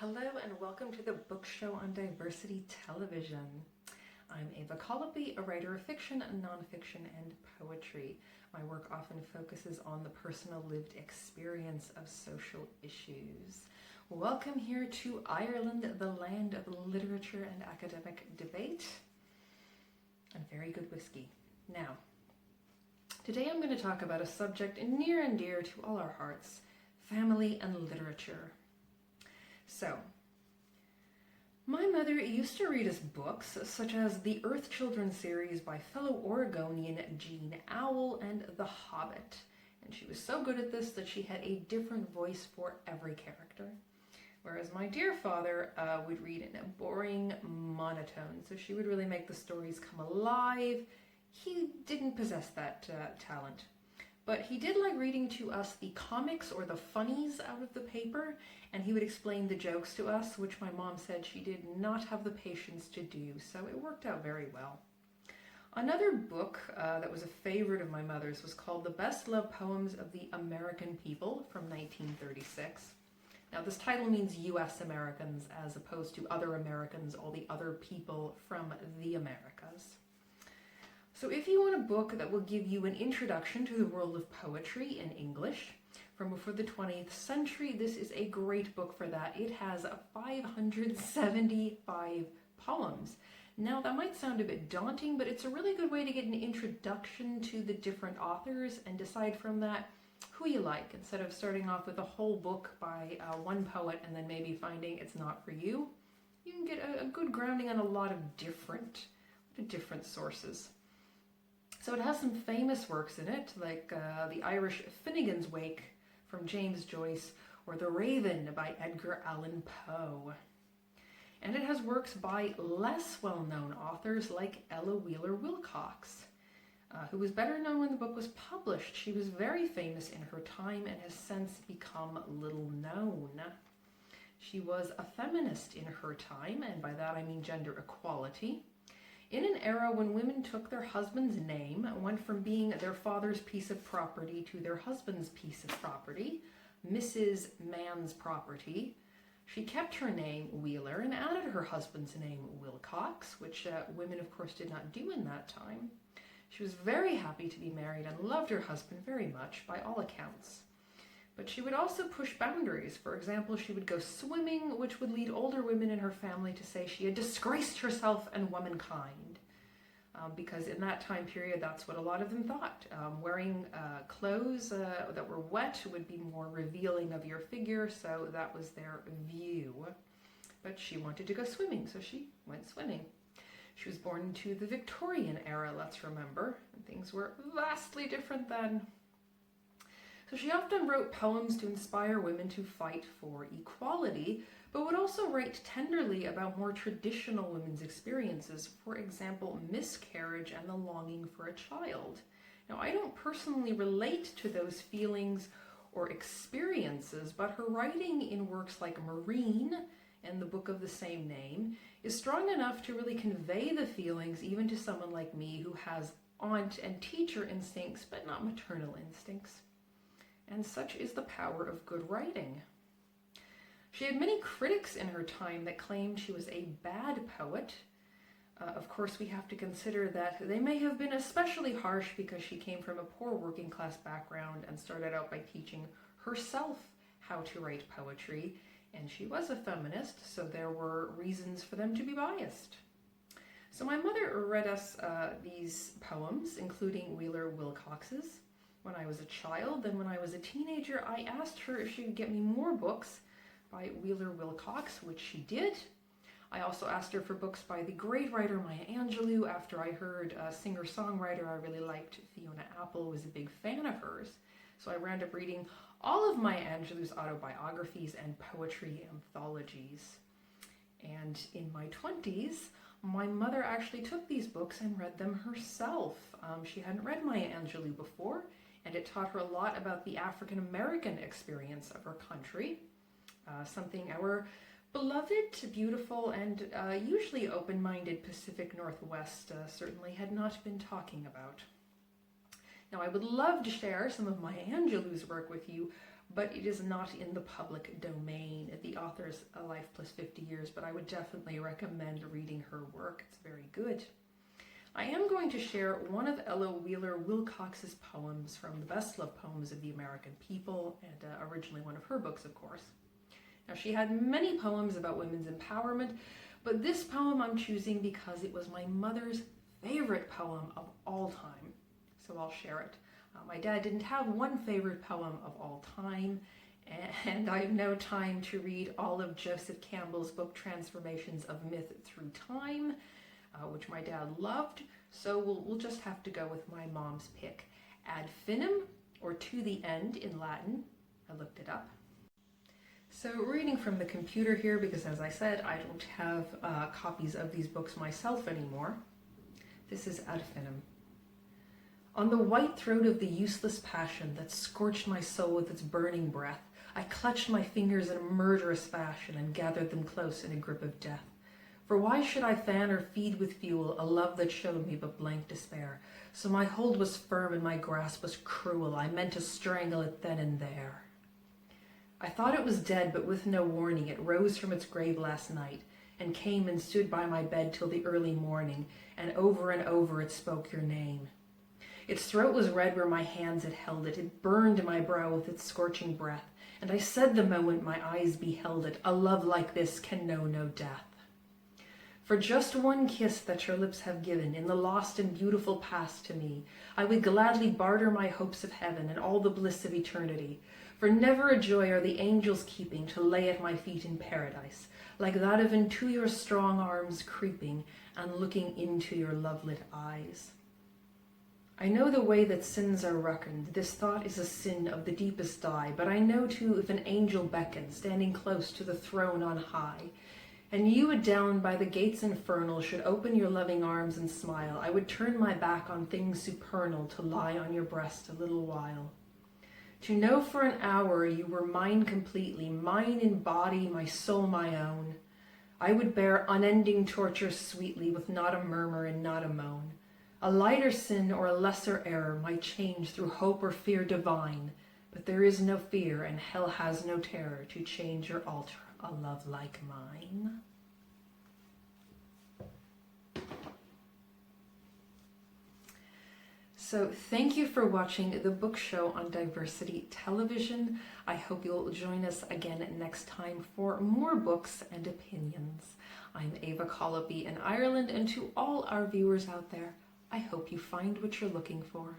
Hello and welcome to the Book Show on Diversity Television. I'm Ava Colopy, a writer of fiction, nonfiction, and poetry. My work often focuses on the personal lived experience of social issues. Welcome here to Ireland, the land of literature and academic debate, and very good whiskey. Now, today I'm going to talk about a subject near and dear to all our hearts, family and literature. So, my mother used to read us books such as the Earth Children series by fellow Oregonian Jean Auel and The Hobbit. And she was so good at this that she had a different voice for every character. Whereas my dear father would read in a boring monotone, so she would really make the stories come alive. He didn't possess that talent. But he did like reading to us the comics or the funnies out of the paper, and he would explain the jokes to us, which my mom said she did not have the patience to do, so it worked out very well. Another book that was a favorite of my mother's was called The Best Love Poems of the American People from 1936. Now this title means U.S. Americans as opposed to other Americans, all the other people from the Americas. So if you want a book that will give you an introduction to the world of poetry in English from before the 20th century, this is a great book for that. It has 575 poems. Now that might sound a bit daunting, but it's a really good way to get an introduction to the different authors and decide from that who you like, instead of starting off with a whole book by one poet and then maybe finding it's not for you. You can get a good grounding on a lot of different sources. So it has some famous works in it, like the Irish Finnegan's Wake from James Joyce, or The Raven by Edgar Allan Poe. And it has works by less well-known authors like Ella Wheeler Wilcox, who was better known when the book was published. She was very famous in her time and has since become little known. She was a feminist in her time, and by that I mean gender equality. In an era when women took their husband's name, went from being their father's piece of property to their husband's piece of property, Mrs. Man's property, she kept her name Wheeler and added her husband's name Wilcox, which women of course did not do in that time. She was very happy to be married and loved her husband very much by all accounts. But she would also push boundaries. For example, she would go swimming, which would lead older women in her family to say she had disgraced herself and womankind. Because in that time period, that's what a lot of them thought. Wearing clothes that were wet would be more revealing of your figure, so that was their view. But she wanted to go swimming, so she went swimming. She was born into the Victorian era, let's remember, and things were vastly different then. So she often wrote poems to inspire women to fight for equality, but would also write tenderly about more traditional women's experiences, for example, miscarriage and the longing for a child. Now, I don't personally relate to those feelings or experiences, but her writing in works like Marine and the book of the same name is strong enough to really convey the feelings even to someone like me who has aunt and teacher instincts, but not maternal instincts. And such is the power of good writing. She had many critics in her time that claimed she was a bad poet. Of course, we have to consider that they may have been especially harsh because she came from a poor working class background and started out by teaching herself how to write poetry. And she was a feminist, so there were reasons for them to be biased. So my mother read us these poems, including Wheeler Wilcox's, when I was a child. Then when I was a teenager, I asked her if she could get me more books by Wheeler Wilcox, which she did. I also asked her for books by the great writer Maya Angelou after I heard a singer-songwriter I really liked, Fiona Apple, was a big fan of hers. So I wound up reading all of Maya Angelou's autobiographies and poetry anthologies. And in my 20s, my mother actually took these books and read them herself. She hadn't read Maya Angelou before, and it taught her a lot about the African-American experience of her country, something our beloved, beautiful, and usually open-minded Pacific Northwest certainly had not been talking about. Now, I would love to share some of Maya Angelou's work with you, but it is not in the public domain. The author's A Life Plus 50 Years, but I would definitely recommend reading her work. It's very good. I am going to share one of Ella Wheeler Wilcox's poems from the Best Loved Poems of the American People, and originally one of her books, of course. Now, she had many poems about women's empowerment, but this poem I'm choosing because it was my mother's favorite poem of all time, so I'll share it. My dad didn't have one favorite poem of all time, and I have no time to read all of Joseph Campbell's book Transformations of Myth Through Time, which my dad loved, so we'll just have to go with my mom's pick. Ad finem, or to the end in Latin. I looked it up. So reading from the computer here, because as I said, I don't have copies of these books myself anymore. This is Ad finem. On the white throat of the useless passion that scorched my soul with its burning breath, I clutched my fingers in a murderous fashion and gathered them close in a grip of death. For why should I fan or feed with fuel a love that showed me but blank despair? So my hold was firm and my grasp was cruel. I meant to strangle it then and there. I thought it was dead, but with no warning it rose from its grave last night, and came and stood by my bed till the early morning, and over it spoke your name. Its throat was red where my hands had held it. It burned my brow with its scorching breath, and I said the moment my eyes beheld it, a love like this can know no death. For just one kiss that your lips have given in the lost and beautiful past to me, I would gladly barter my hopes of heaven and all the bliss of eternity. For never a joy are the angels keeping to lay at my feet in paradise, like that of into your strong arms creeping and looking into your love-lit eyes. I know the way that sins are reckoned. This thought is a sin of the deepest dye, but I know too if an angel beckons, standing close to the throne on high, and you adown by the gates infernal should open your loving arms and smile, I would turn my back on things supernal to lie on your breast a little while. To know for an hour you were mine completely, mine in body, my soul my own, I would bear unending torture sweetly with not a murmur and not a moan. A lighter sin or a lesser error might change through hope or fear divine, but there is no fear and hell has no terror to change or alter a love like mine. So thank you for watching the book show on Diversity Television. I hope you'll join us again next time for more books and opinions. I'm Ava Colopy in Ireland, and to all our viewers out there, I hope you find what you're looking for.